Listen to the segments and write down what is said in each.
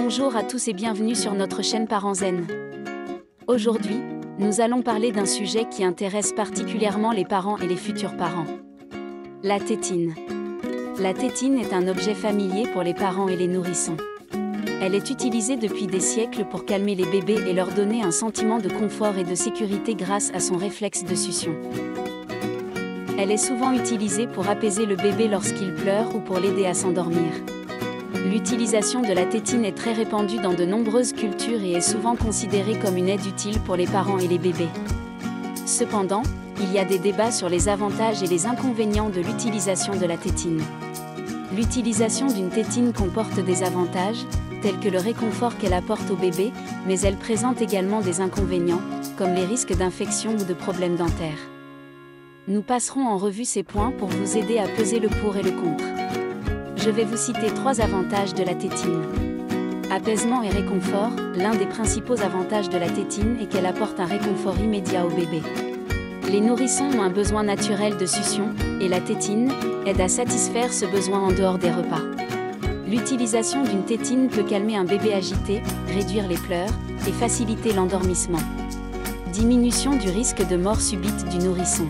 Bonjour à tous et bienvenue sur notre chaîne Parents Zen. Aujourd'hui, nous allons parler d'un sujet qui intéresse particulièrement les parents et les futurs parents. La tétine. La tétine est un objet familier pour les parents et les nourrissons. Elle est utilisée depuis des siècles pour calmer les bébés et leur donner un sentiment de confort et de sécurité grâce à son réflexe de succion. Elle est souvent utilisée pour apaiser le bébé lorsqu'il pleure ou pour l'aider à s'endormir. L'utilisation de la tétine est très répandue dans de nombreuses cultures et est souvent considérée comme une aide utile pour les parents et les bébés. Cependant, il y a des débats sur les avantages et les inconvénients de l'utilisation de la tétine. L'utilisation d'une tétine comporte des avantages, tels que le réconfort qu'elle apporte au bébé, mais elle présente également des inconvénients, comme les risques d'infection ou de problèmes dentaires. Nous passerons en revue ces points pour vous aider à peser le pour et le contre. Je vais vous citer 3 avantages de la tétine. Apaisement et réconfort. L'un des principaux avantages de la tétine est qu'elle apporte un réconfort immédiat au bébé. Les nourrissons ont un besoin naturel de succion, et la tétine aide à satisfaire ce besoin en dehors des repas. L'utilisation d'une tétine peut calmer un bébé agité, réduire les pleurs, et faciliter l'endormissement. Diminution du risque de mort subite du nourrisson.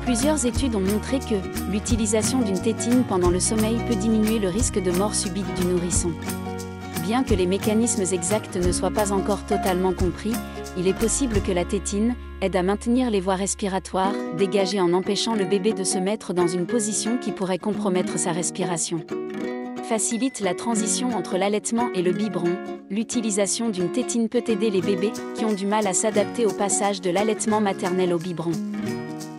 Plusieurs études ont montré que l'utilisation d'une tétine pendant le sommeil peut diminuer le risque de mort subite du nourrisson. Bien que les mécanismes exacts ne soient pas encore totalement compris, il est possible que la tétine aide à maintenir les voies respiratoires dégagées en empêchant le bébé de se mettre dans une position qui pourrait compromettre sa respiration. Facilite la transition entre l'allaitement et le biberon. L'utilisation d'une tétine peut aider les bébés qui ont du mal à s'adapter au passage de l'allaitement maternel au biberon.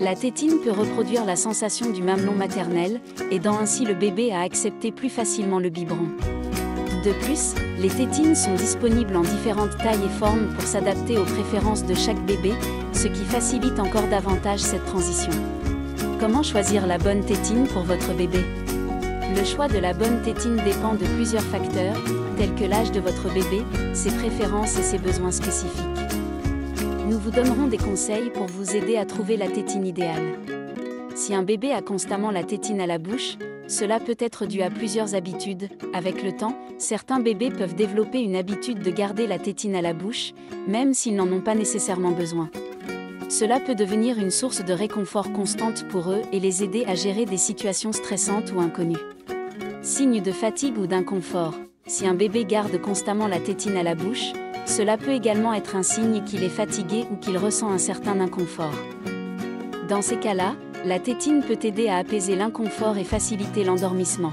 La tétine peut reproduire la sensation du mamelon maternel, aidant ainsi le bébé à accepter plus facilement le biberon. De plus, les tétines sont disponibles en différentes tailles et formes pour s'adapter aux préférences de chaque bébé, ce qui facilite encore davantage cette transition. Comment choisir la bonne tétine pour votre bébé ? Le choix de la bonne tétine dépend de plusieurs facteurs, tels que l'âge de votre bébé, ses préférences et ses besoins spécifiques. Nous vous donnerons des conseils pour vous aider à trouver la tétine idéale. Si un bébé a constamment la tétine à la bouche, cela peut être dû à plusieurs habitudes. Avec le temps, certains bébés peuvent développer une habitude de garder la tétine à la bouche, même s'ils n'en ont pas nécessairement besoin. Cela peut devenir une source de réconfort constante pour eux et les aider à gérer des situations stressantes ou inconnues. Signes de fatigue ou d'inconfort. Si un bébé garde constamment la tétine à la bouche, cela peut également être un signe qu'il est fatigué ou qu'il ressent un certain inconfort. Dans ces cas-là, la tétine peut aider à apaiser l'inconfort et faciliter l'endormissement.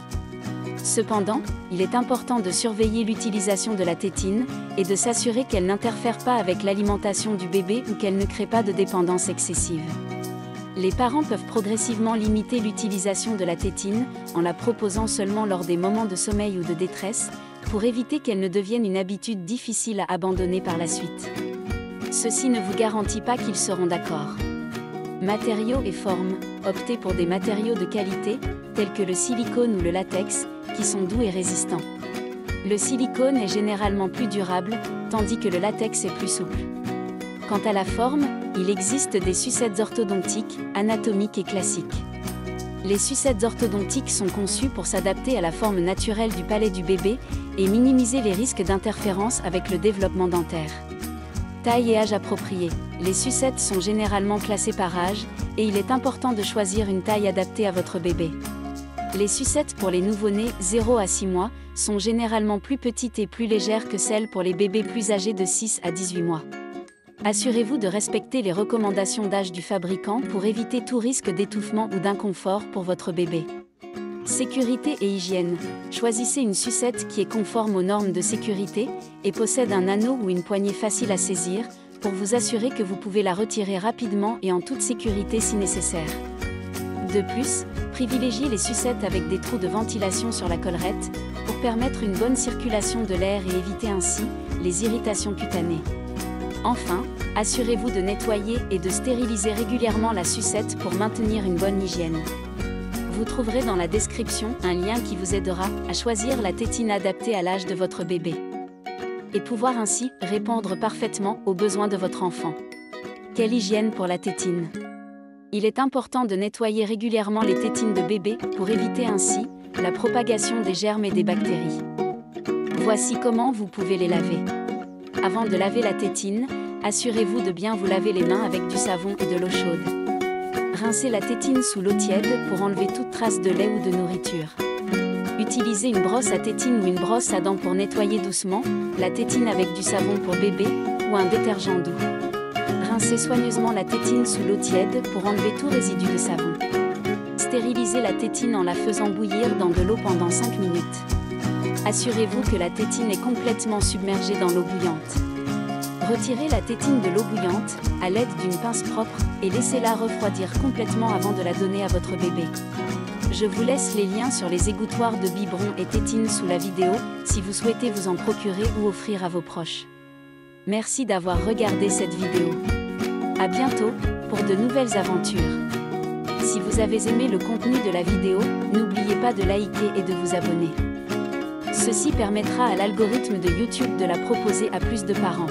Cependant, il est important de surveiller l'utilisation de la tétine et de s'assurer qu'elle n'interfère pas avec l'alimentation du bébé ou qu'elle ne crée pas de dépendance excessive. Les parents peuvent progressivement limiter l'utilisation de la tétine en la proposant seulement lors des moments de sommeil ou de détresse, pour éviter qu'elle ne devienne une habitude difficile à abandonner par la suite. Ceci ne vous garantit pas qu'ils seront d'accord. Matériaux et formes. Optez pour des matériaux de qualité, tels que le silicone ou le latex, qui sont doux et résistants. Le silicone est généralement plus durable, tandis que le latex est plus souple. Quant à la forme, il existe des sucettes orthodontiques, anatomiques et classiques. Les sucettes orthodontiques sont conçues pour s'adapter à la forme naturelle du palais du bébé et minimiser les risques d'interférence avec le développement dentaire. Taille et âge approprié. Les sucettes sont généralement classées par âge, et il est important de choisir une taille adaptée à votre bébé. Les sucettes pour les nouveau-nés 0 à 6 mois sont généralement plus petites et plus légères que celles pour les bébés plus âgés de 6 à 18 mois. Assurez-vous de respecter les recommandations d'âge du fabricant pour éviter tout risque d'étouffement ou d'inconfort pour votre bébé. Sécurité et hygiène. Choisissez une sucette qui est conforme aux normes de sécurité et possède un anneau ou une poignée facile à saisir, pour vous assurer que vous pouvez la retirer rapidement et en toute sécurité si nécessaire. De plus, privilégiez les sucettes avec des trous de ventilation sur la collerette, pour permettre une bonne circulation de l'air et éviter ainsi les irritations cutanées. Enfin, assurez-vous de nettoyer et de stériliser régulièrement la sucette pour maintenir une bonne hygiène. Vous trouverez dans la description un lien qui vous aidera à choisir la tétine adaptée à l'âge de votre bébé et pouvoir ainsi répondre parfaitement aux besoins de votre enfant. Quelle hygiène pour la tétine ? Il est important de nettoyer régulièrement les tétines de bébé pour éviter ainsi la propagation des germes et des bactéries. Voici comment vous pouvez les laver. Avant de laver la tétine, assurez-vous de bien vous laver les mains avec du savon et de l'eau chaude. Rincez la tétine sous l'eau tiède pour enlever toute trace de lait ou de nourriture. Utilisez une brosse à tétine ou une brosse à dents pour nettoyer doucement la tétine avec du savon pour bébé ou un détergent doux. Rincez soigneusement la tétine sous l'eau tiède pour enlever tout résidu de savon. Stérilisez la tétine en la faisant bouillir dans de l'eau pendant 5 minutes. Assurez-vous que la tétine est complètement submergée dans l'eau bouillante. Retirez la tétine de l'eau bouillante à l'aide d'une pince propre et laissez-la refroidir complètement avant de la donner à votre bébé. Je vous laisse les liens sur les égouttoirs de biberon et tétine sous la vidéo si vous souhaitez vous en procurer ou offrir à vos proches. Merci d'avoir regardé cette vidéo. À bientôt pour de nouvelles aventures. Si vous avez aimé le contenu de la vidéo, n'oubliez pas de liker et de vous abonner. Ceci permettra à l'algorithme de YouTube de la proposer à plus de parents.